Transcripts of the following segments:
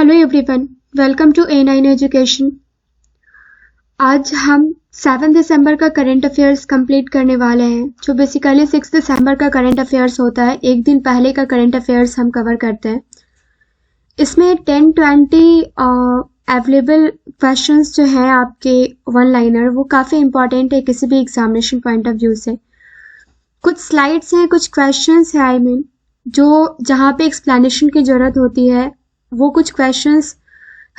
Hello everyone, welcome to A9 education. आज हम 7 दिसंबर का करंट अफेयर्स कंप्लीट करने वाले हैं, जो बेसिकली 6 दिसंबर का करंट अफेयर्स होता है। एक दिन पहले का करंट अफेयर्स हम कवर करते हैं। इसमें 10-20 अवेलेबल क्वेश्चंस जो हैं आपके वन लाइनर, वो काफ़ी इंपॉर्टेंट है किसी भी एग्जामिनेशन पॉइंट ऑफ व्यू से। कुछ स्लाइड्स हैं, कुछ क्वेश्चंस हैं जो जहाँ पे एक्सप्लेनेशन की ज़रूरत होती है, वो कुछ क्वेश्चंस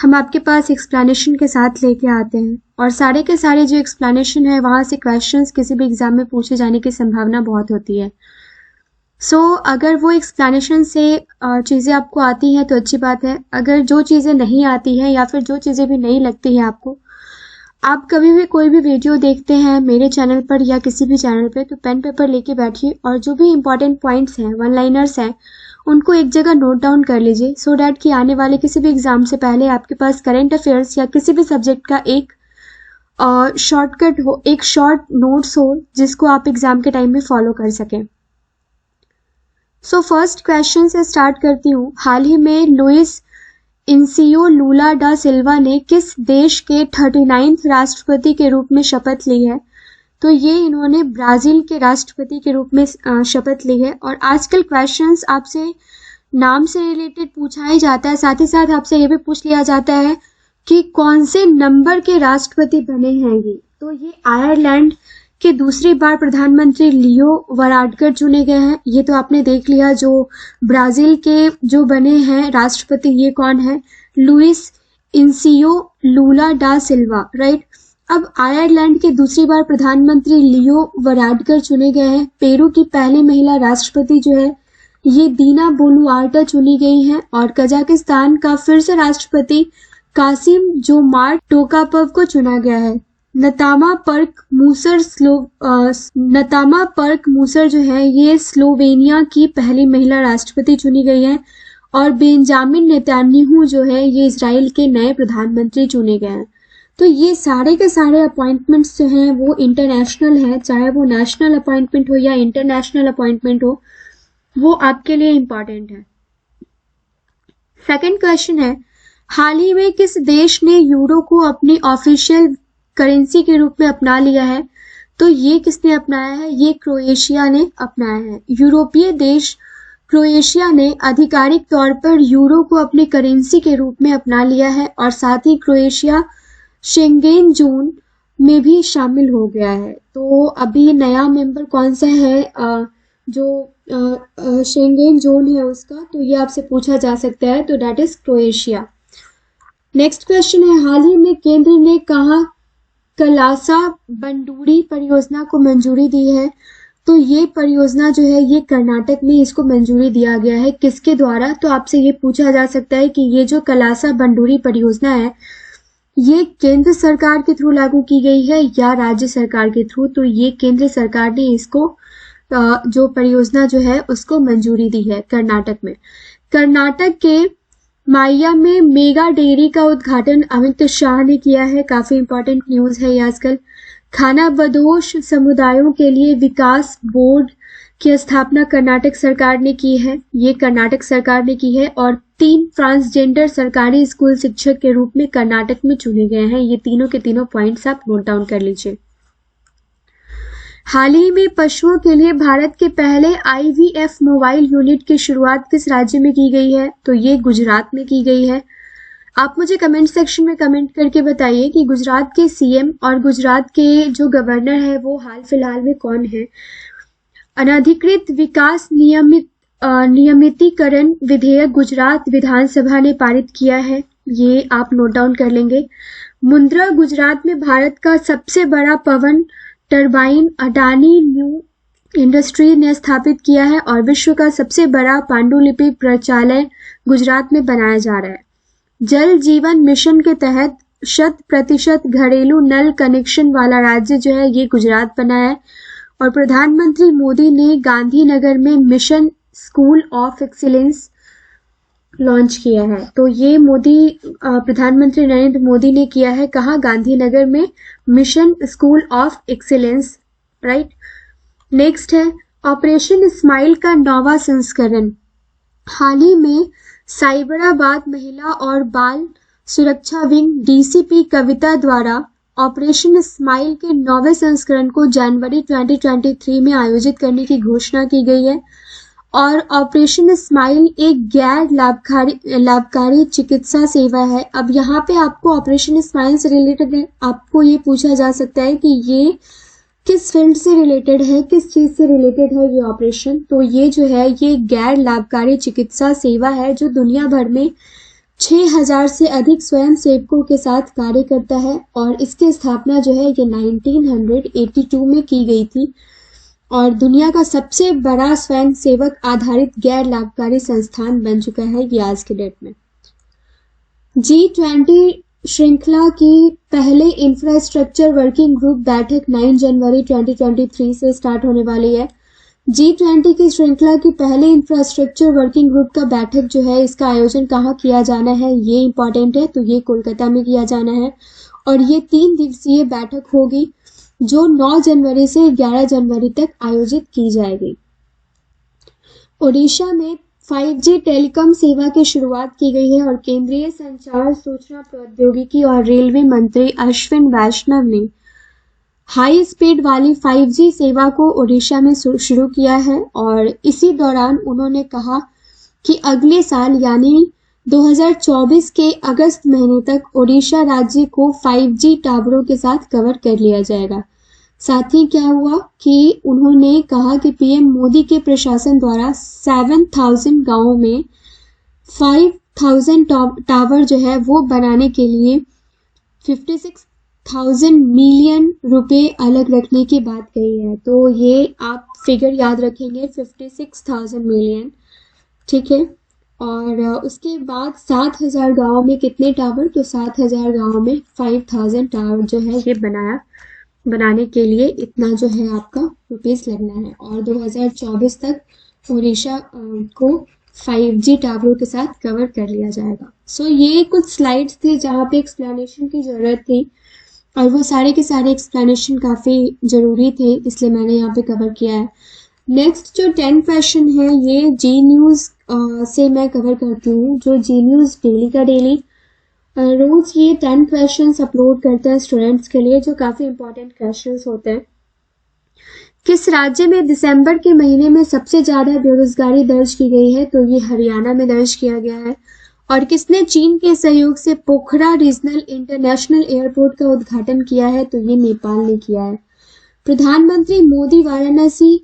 हम आपके पास एक्सप्लेनेशन के साथ लेके आते हैं, और सारे के सारे जो एक्सप्लेनेशन है वहाँ से क्वेश्चंस किसी भी एग्जाम में पूछे जाने की संभावना बहुत होती है। अगर वो एक्सप्लेनेशन से चीज़ें आपको आती हैं तो अच्छी बात है। अगर जो चीज़ें नहीं आती हैं या फिर जो चीज़ें भी नहीं लगती हैं आपको, आप कभी भी कोई भी वीडियो देखते हैं मेरे चैनल पर या किसी भी चैनल पे, तो पेन पेपर लेके बैठिए और जो भी इम्पोर्टेंट पॉइंट्स हैं, वन लाइनर्स हैं, उनको एक जगह नोट डाउन कर लीजिए, सो डैट कि आने वाले किसी भी एग्जाम से पहले आपके पास करंट अफेयर्स या किसी भी सब्जेक्ट का एक शॉर्टकट हो, एक शॉर्ट नोट्स हो, जिसको आप एग्जाम के टाइम में फॉलो कर सकें। फर्स्ट क्वेश्चन से स्टार्ट करती हूँ। हाल ही में लुइस इनसियो लूला डा सिल्वा ने किस देश के 39वें राष्ट्रपति के रूप में शपथ ली है? तो ये इन्होंने ब्राजील के राष्ट्रपति के रूप में शपथ ली है। और आजकल क्वेश्चंस आपसे नाम से रिलेटेड पूछा ही जाता है, साथ ही साथ आपसे ये भी पूछ लिया जाता है कि कौन से नंबर के राष्ट्रपति बने हैं ये। तो ये आयरलैंड के दूसरी बार प्रधानमंत्री लियो वराडकर चुने गए हैं। ये तो आपने देख लिया। जो ब्राजील के जो बने हैं राष्ट्रपति, ये कौन है? लुइस इनसियो लूला डा सिल्वा, राइट। अब आयरलैंड के दूसरी बार प्रधानमंत्री लियो वराडकर चुने गए हैं। पेरू की पहली महिला राष्ट्रपति जो है ये दीना बोलुआर्टा चुनी गई हैं। और कजाकिस्तान का फिर से राष्ट्रपति कासिम जोमार्ट टोकापव को चुना गया है। नतामा पर्क मूसर जो है ये स्लोवेनिया की पहली महिला राष्ट्रपति चुनी गई है। और बेंजामिन नेतन्याहू जो है ये इजराइल के नए प्रधानमंत्री चुने गए हैं। तो ये सारे के सारे अपॉइंटमेंट्स जो हैं वो इंटरनेशनल है, चाहे वो नेशनल अपॉइंटमेंट हो या इंटरनेशनल अपॉइंटमेंट हो, वो आपके लिए इम्पॉर्टेंट है। सेकंड क्वेश्चन है, हाल ही में किस देश ने यूरो को अपनी ऑफिशियल करेंसी के रूप में अपना लिया है? तो ये किसने अपनाया है? ये क्रोएशिया ने अपनाया है। यूरोपीय देश क्रोएशिया ने आधिकारिक तौर पर यूरो को अपनी करेंसी के रूप में अपना लिया है, और साथ ही क्रोएशिया शेंगेन जोन में भी शामिल हो गया है। तो अभी नया मेंबर कौन सा है जो शेंगेन जोन है उसका? तो ये आपसे पूछा जा सकता है, तो that is Croatia. Next question है, हाल ही में केंद्र ने कहा कलासा बंडूरी परियोजना को मंजूरी दी है? तो ये परियोजना जो है ये कर्नाटक में इसको मंजूरी दिया गया है। किसके द्वारा? तो आपसे ये पूछा जा सकता है कि ये जो कलासा बंडूरी परियोजना है ये केंद्र सरकार के थ्रू लागू की गई है या राज्य सरकार के थ्रू? तो ये केंद्र सरकार ने इसको जो परियोजना जो है उसको मंजूरी दी है कर्नाटक में। कर्नाटक के माया में मेगा डेयरी का उद्घाटन अमित शाह ने किया है। काफी इंपॉर्टेंट न्यूज है ये आजकल। खाना बदोश समुदायों के लिए विकास बोर्ड की स्थापना कर्नाटक सरकार ने की है। ये कर्नाटक सरकार ने की है। और 3 ट्रांसजेंडर सरकारी स्कूल शिक्षक के रूप में कर्नाटक में चुने गए हैं। ये तीनों के तीनों पॉइंट्स आप नोट डाउन कर लीजिए। हाल ही में पशुओं के लिए भारत के पहले IVF मोबाइल यूनिट की शुरुआत किस राज्य में की गई है? तो ये गुजरात में की गई है। आप मुझे कमेंट सेक्शन में कमेंट करके बताइए कि गुजरात के CM और गुजरात के जो गवर्नर है वो हाल फिलहाल में कौन है। अनधिकृत विकास नियमितीकरण विधेयक गुजरात विधानसभा ने पारित किया है। ये आप नोट डाउन कर लेंगे। मुंद्रा गुजरात में भारत का सबसे बड़ा पवन टरबाइन अडानी न्यू इंडस्ट्री ने स्थापित किया है। और विश्व का सबसे बड़ा पांडुलिपि प्रचालय गुजरात में बनाया जा रहा है। जल जीवन मिशन के तहत 100% घरेलू नल कनेक्शन वाला राज्य जो है ये गुजरात बना है। और प्रधानमंत्री मोदी ने गांधीनगर में mission school of excellence launch किया है। तो ये प्रधानमंत्री नरेंद्र मोदी ने किया है। कहाँ? गांधीनगर में mission school of excellence, right. Next है ऑपरेशन स्माइल का 9वां संस्करण। हाल ही में साइबराबाद महिला और बाल सुरक्षा विंग डीसीपी कविता द्वारा ऑपरेशन स्माइल के 9वें संस्करण को जनवरी 2023 में आयोजित करने की घोषणा की गई है। और ऑपरेशन स्माइल एक गैर लाभकारी चिकित्सा सेवा है। अब यहाँ पे आपको ऑपरेशन स्माइल से रिलेटेड आपको ये पूछा जा सकता है कि ये किस फील्ड से रिलेटेड है, किस चीज से रिलेटेड है ये ऑपरेशन। तो ये जो है ये गैर लाभकारी चिकित्सा सेवा है जो दुनिया भर में 6000 से अधिक स्वयं सेवकों के साथ कार्य करता है और इसकी स्थापना जो है ये 1982 में की गई थी और दुनिया का सबसे बड़ा स्वयं सेवक आधारित गैर लाभकारी संस्थान बन चुका है ये आज के डेट में। G20 श्रृंखला की पहले इंफ्रास्ट्रक्चर वर्किंग ग्रुप बैठक 9 जनवरी 2023 से स्टार्ट होने वाली है। G20 की श्रृंखला की पहले इंफ्रास्ट्रक्चर वर्किंग ग्रुप का बैठक जो है इसका आयोजन कहाँ किया जाना है ये इम्पोर्टेंट है। तो ये कोलकाता में किया जाना है और ये 3 दिवसीय बैठक होगी जो 9 जनवरी से 11 जनवरी तक आयोजित की जाएगी। ओडिशा में 5G टेलीकॉम सेवा की शुरुआत की गई है और केंद्रीय संचार सूचना प्रौद्योगिकी और रेलवे मंत्री अश्विन वैष्णव ने हाई स्पीड वाली 5G सेवा को ओडिशा में शुरू किया है और इसी दौरान उन्होंने कहा कि अगले साल यानी 2024 के अगस्त महीने तक ओडिशा राज्य को 5G टावरों के साथ कवर कर लिया जाएगा। साथ ही क्या हुआ कि उन्होंने कहा कि पीएम मोदी के प्रशासन द्वारा 7000 गांवों में 5000 टावर जो है वो बनाने के लिए 56,000 मिलियन रुपए अलग रखने की बात कही है। तो ये आप फिगर याद रखेंगे 56,000 मिलियन, ठीक है। और उसके बाद 7000 गांवों में कितने टावर, तो 7000 गांवों में 5000 टावर जो है ये बनाने के लिए इतना जो है आपका रुपीस लगना है और 2024 तक उड़ीसा को 5G टावरों के साथ कवर कर लिया जाएगा। सो ये कुछ स्लाइड्स थे जहाँ पे एक्सप्लेनेशन की ज़रूरत थी और वो सारे के सारे एक्सप्लेनेशन काफ़ी ज़रूरी थे इसलिए मैंने यहाँ पे कवर किया है। नेक्स्ट जो 10 क्वेश्चन है ये जी न्यूज़ से मैं कवर करती हूँ, जो जी न्यूज़ डेली का डेली रोज ये 10 क्वेश्चंस अपलोड करते हैं स्टूडेंट्स के लिए जो काफ़ी इंपॉर्टेंट क्वेश्चंस होते हैं। किस राज्य में दिसंबर के महीने में सबसे ज़्यादा बेरोजगारी दर्ज की गई है, तो ये हरियाणा में दर्ज किया गया है। और किसने चीन के सहयोग से पोखरा रीजनल इंटरनेशनल एयरपोर्ट का उद्घाटन किया है, तो ये नेपाल ने किया है। प्रधानमंत्री मोदी वाराणसी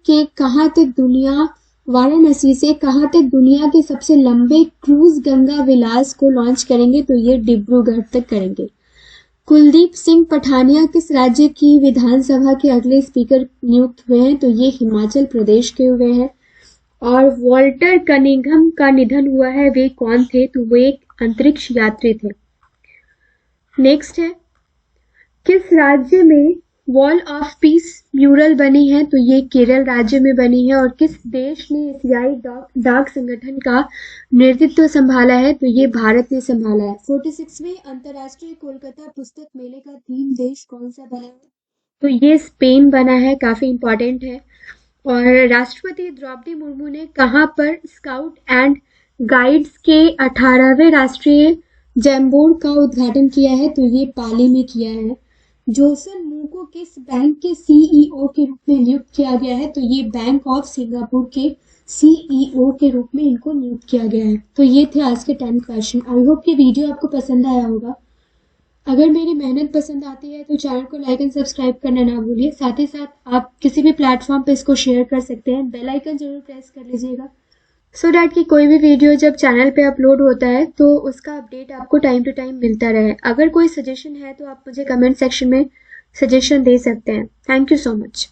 से कहाँ तक दुनिया के सबसे लंबे क्रूज गंगा विलास को लॉन्च करेंगे, तो ये डिब्रूगढ़ तक करेंगे। कुलदीप सिंह पठानिया किस राज्य की विधानसभा के अगले स्पीकर नियुक्त हुए हैं, तो ये हिमाचल प्रदेश के हुए हैं। और वॉल्टर कनिंघम का निधन हुआ है, वे कौन थे, तो वो एक अंतरिक्ष यात्री थे। नेक्स्ट है किस राज्य में वॉल ऑफ पीस म्यूरल बनी है, तो ये केरल राज्य में बनी है। और किस देश ने एशियाई डाक संगठन का नेतृत्व संभाला है, तो ये भारत ने संभाला है। 46वें अंतर्राष्ट्रीय कोलकाता पुस्तक मेले का थीम देश कौन सा बना है, तो ये स्पेन बना है, काफी इंपॉर्टेंट है। और राष्ट्रपति द्रौपदी मुर्मू ने कहाँ पर स्काउट एंड गाइड्स के 18वें राष्ट्रीय जैम्बोर्ड का उद्घाटन किया है, तो ये पाली में किया है। जोसन मू को किस बैंक के सीईओ के रूप में नियुक्त किया गया है, तो ये बैंक ऑफ सिंगापुर के सीईओ के रूप में इनको नियुक्त किया गया है। तो ये थे आज के 10 क्वेश्चन। आई होप कि वीडियो आपको पसंद आया होगा। अगर मेरी मेहनत पसंद आती है तो चैनल को लाइक एंड सब्सक्राइब करना ना भूलिए। साथ ही साथ आप किसी भी प्लेटफॉर्म पे इसको शेयर कर सकते हैं। बेल आइकन जरूर प्रेस कर लीजिएगा सो डैट कि कोई भी वीडियो जब चैनल पे अपलोड होता है तो उसका अपडेट आपको टाइम टू टाइम मिलता रहे। अगर कोई सजेशन है तो आप मुझे कमेंट सेक्शन में सजेशन दे सकते हैं। Thank you so much.